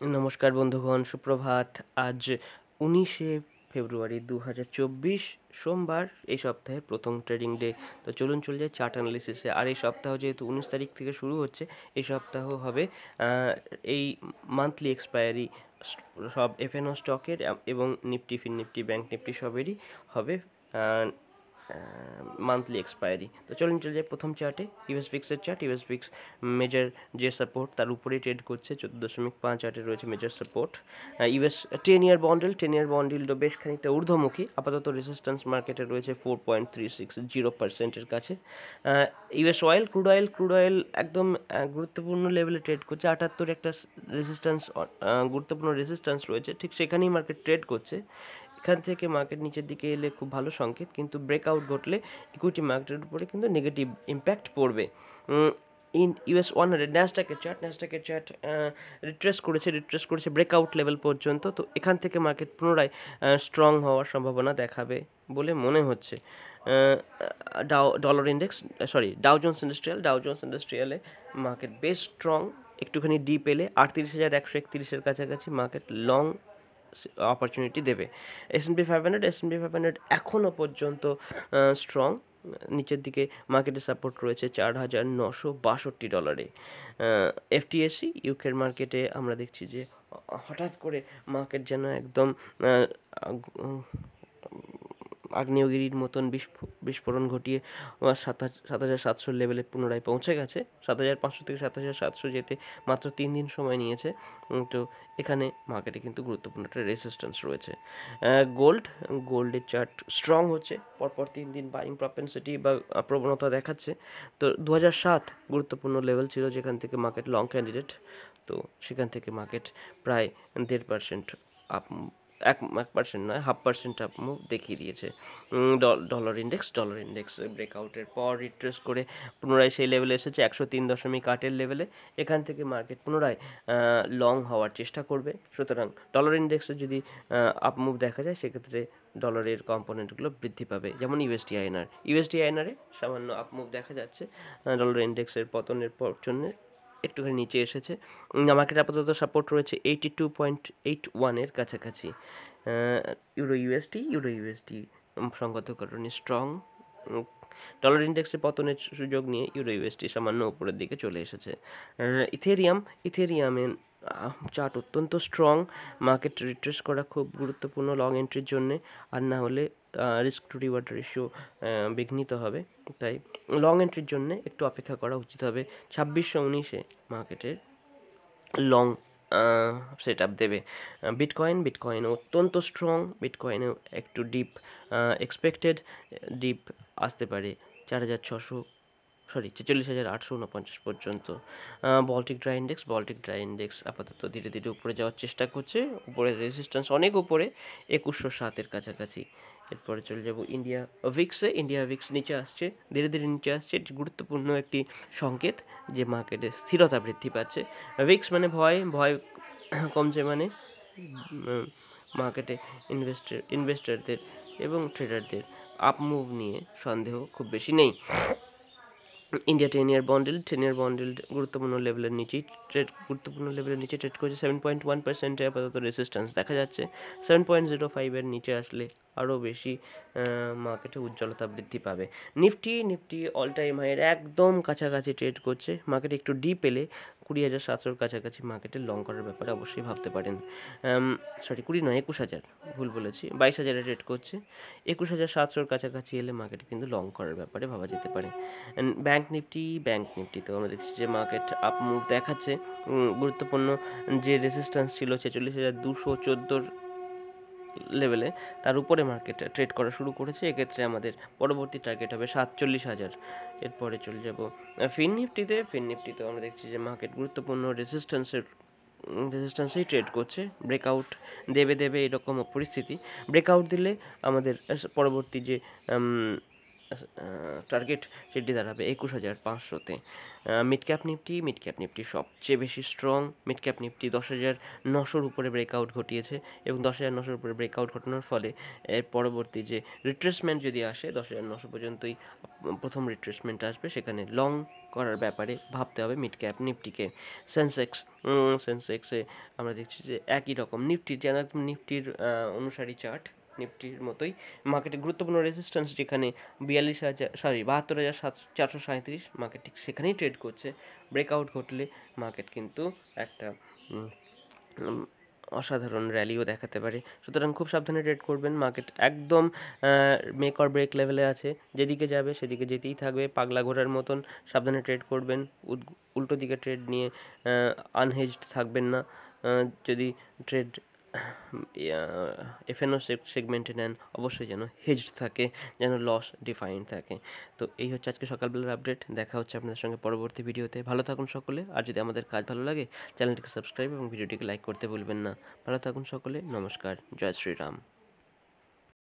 नमस्कार बंधुगण सुप्रभात। आज 19 ফেব্রুয়ারি 2024 সোমবার। এই সপ্তাহের প্রথম ট্রেডিং ডে। তো চলুন চলে যাই চার্ট অ্যানালিসিসে। আর এই সপ্তাহ যেহেতু 19 তারিখ থেকে শুরু হচ্ছে, এই সপ্তাহ হবে এই মান্থলি এক্সপায়ারি সব এফএনও স্টকের এবং Nifty Fin Nifty Bank Nifty সবেরই হবে মান্থলি এক্সপায়ারি। তো চলুন চলে যাই প্রথম চার্টে, ইউএস ভিক্সের চার্ট। ইউএস ভিক্স মেজর যে সাপোর্ট তার উপরেই ট্রেড করছে, 14.5 রয়েছে major support. US 10 year bond বেশ খানিকটা ঊর্ধ্বমুখী, আপাতত রেজিস্ট্যান্স মার্কেটে রয়েছে 4.360% কাছে। ইউএস ক্রুড অয়েল একদম গুরুত্বপূর্ণ লেভেলে ট্রেড করছে, 78 একটা রেজিস্ট্যান্স, গুরুত্বপূর্ণ রেজিস্ট্যান্স রয়েছে, ঠিক সেখানেই মার্কেট ট্রেড করছে। এখান থেকে মার্কেট নিচের দিকে এলে খুব ভালো সংকেত, কিন্তু ব্রেকআউট ঘটলে ইকুইটি মার্কেটের উপরে কিন্তু নেগেটিভ ইম্প্যাক্ট পড়বে। ইউএস 100 ন্যাসডাকের চার্ট রিট্রেস করেছে ব্রেকআউট লেভেল পর্যন্ত। তো এখান থেকে মার্কেট পুনরায় স্ট্রং হওয়ার সম্ভাবনা দেখাবে বলে মনে হচ্ছে। ডাউ জোন্স ইন্ডাস্ট্রিয়ালে মার্কেট বেশ স্ট্রং, একটুখানি ডিপ এলে 38,131 কাছাকাছি মার্কেট লং অপরচুনিটি দেবে। S&P 500 এখনও পর্যন্ত স্ট্রং, নিচের দিকে মার্কেটের সাপোর্ট রয়েছে $4,962। এফটিএসি ইউকের মার্কেটে আমরা দেখছি যে হঠাৎ করে মার্কেট যেন একদম আগ্নেয়গিরির মতন বিস্ফোরণ ঘটিয়ে 7,700 লেভেলে পুনরায় পৌঁছে গেছে। 7,500 থেকে 7,700 যেতে মাত্র 3 দিন সময় নিয়েছে। তো এখানে মার্কেটে কিন্তু গুরুত্বপূর্ণ একটা রেসিস্ট্যান্স রয়েছে। গোল্ডের চার্ট স্ট্রং হচ্ছে, পরপর 3 দিন বাইং প্রপেনসিটি বা প্রবণতা দেখাচ্ছে। তো 2007 গুরুত্বপূর্ণ লেভেল ছিল যেখান থেকে মার্কেট লং ক্যান্ডিডেট, তো সেখান থেকে মার্কেট প্রায় 1.5% আপ, 1% নয় 0.5% আপ মুভ দেখিয়ে দিয়েছে। ডলার ইন্ডেক্স ব্রেকআউটের পর রিট্রেস করে পুনরায় সেই লেভেলে এসেছে 103.8 লেভেলে। এখান থেকে মার্কেট পুনরায় লং হওয়ার চেষ্টা করবে। সুতরাং ডলার ইন্ডেক্সে যদি আপ মুভ দেখা যায়, সেক্ষেত্রে ডলারের কম্পোনেন্টগুলো বৃদ্ধি পাবে, যেমন ইউএসডি আইএনআরে সামান্য আপ মুভ দেখা যাচ্ছে। ডলার ইন্ডেক্সের পতনের জন্য একটুখানি নিচে এসেছে। মার্কেট আপাতত সাপোর্ট রয়েছে 82.81 কাছাকাছি। ইউরো ইউএসডি সংগত কারণে স্ট্রং। ডলার ইন্ডেক্সে পতনের সুযোগ নিয়ে ইউরো ইউএসডি সামান্য উপরের দিকে চলে এসেছে। ইথেরিয়ামের চার্ট অত্যন্ত স্ট্রং, মার্কেট রিট্রেস করা খুব গুরুত্বপূর্ণ লং এন্ট্রির জন্যে, আর না হলে রিস্ক টু রিওয়ার্ড রেশিও বিঘ্নিত হবে। তাই লং এন্ট্রির জন্য একটু অপেক্ষা করা উচিত হবে। 2619 মার্কেটের লং সেট আপ দেবে। বিটকয়েন অত্যন্ত স্ট্রং, বিটকয়েনে একটু ডিপ এক্সপেক্টেড, ডিপ আসতে পারে 46,849 পর্যন্ত। বল্টিক ড্রাই ইন্ডেক্স আপাতত ধীরে ধীরে উপরে যাওয়ার চেষ্টা করছে, উপরে রেজিস্ট্যান্স অনেক উপরে, 2107 কাছাকাছি। এরপরে চলে যাব ইন্ডিয়া ভিক্স নিচে আসছে, ধীরে ধীরে নিচে আসছে। এটি গুরুত্বপূর্ণ একটি সংকেত যে মার্কেটে স্থিরতা বৃদ্ধি পাচ্ছে। ভিক্স মানে ভয় কমছে, মানে মার্কেটে ইনভেস্টরদের এবং ট্রেডারদের আপ মুভ নিয়ে সন্দেহ খুব বেশি নেই। ইন্ডিয়া 10 ইয়ার বন্ড গুরুত্বপূর্ণ লেভেলের নিচে ট্রেড করছে। 7.1% আপাতত রেসিস্ট্যান্স দেখা যাচ্ছে। 7.05 নিচে আসলে আরও বেশি মার্কেটে উজ্জ্বলতা বৃদ্ধি পাবে। নিফটি অল টাইম হাইয়ের একদম কাছাকাছি ট্রেড করছে। মার্কেট একটু ডিপ এলে 20,700 কাছাকাছি মার্কেটে লং করার ব্যাপারে অবশ্যই ভাবতে পারেন। 20 নয় 21,000, ভুল বলেছি, 22,000 ট্রেড করছে। 21,700 কাছাকাছি এলে মার্কেটে কিন্তু লং করার ব্যাপারে ভাবা যেতে পারে। ব্যাংক নিফটিতেও আমরা দেখছি যে মার্কেট আপ মুভ দেখাচ্ছে। গুরুত্বপূর্ণ যে রেজিস্ট্যান্স ছিল 46,214 লেভেলে, তার উপরে মার্কেট ট্রেড করা শুরু করেছে। এক্ষেত্রে আমাদের পরবর্তী টার্গেট হবে 47,000। এরপরে চলে যাব ফিন নিফটিতেও আমরা দেখছি যে মার্কেট গুরুত্বপূর্ণ রেজিস্ট্যান্সেই ট্রেড করছে। ব্রেকআউট দেবে এরকম পরিস্থিতি। ব্রেকআউট দিলে আমাদের পরবর্তী যে টার্গেট সেটি দাঁড়াবে 21,500-তে। মিড ক্যাপ নিফটি সবচেয়ে বেশি স্ট্রং। মিড ক্যাপ নিফটি 10,900-র উপরে ব্রেকআউট ঘটিয়েছে এবং 10,900-র উপরে ব্রেকআউট ঘটানোর ফলে এর পরবর্তী যে রিট্রেসমেন্ট যদি আসে 10,900 পর্যন্তই প্রথম রিট্রেসমেন্ট আসবে, সেখানে লং করার ব্যাপারে ভাবতে হবে মিড ক্যাপ নিফটিকে। সেন্সেক্সে আমরা দেখছি যে একই রকম নিফটি যেন একদম নিফটির অনুসারী চার্ট, নিফটির মতোই মার্কেটে গুরুত্বপূর্ণ রেজিস্ট্যান্স যেখানে 72,437, মার্কেট ঠিক সেখানেই ট্রেড করছে। ব্রেকআউট ঘটলে মার্কেট কিন্তু একটা অসাধারণ র্যালিও দেখাতে পারে। সুতরাং খুব সাবধানে ট্রেড করবেন। মার্কেট একদম মেক অর ব্রেক লেভেলে আছে, যেদিকে যাবে সেদিকে যেতেই থাকবে, পাগলা ঘোড়ার মতন সাবধানে ট্রেড করবেন। উল্টো দিকে ট্রেড নিয়ে আনহেজড থাকবেন না। যদি ট্রেড এফএনও সেগমেন্টে নেন অবশ্যই যেন হেজড থাকে, যেন লস ডিফাইন্ড থাকে। তো এই হচ্ছে আজকে সকালবেলার আপডেট। দেখা হচ্ছে আপনাদের সঙ্গে পরবর্তী ভিডিওতে। ভালো থাকুন সকলে। আর যদি আমাদের কাজ ভালো লাগে চ্যানেলটিকে সাবস্ক্রাইব এবং ভিডিওটিকে লাইক করতে ভুলবেন না। ভালো থাকুন সকলে। নমস্কার। জয় শ্রীরাম।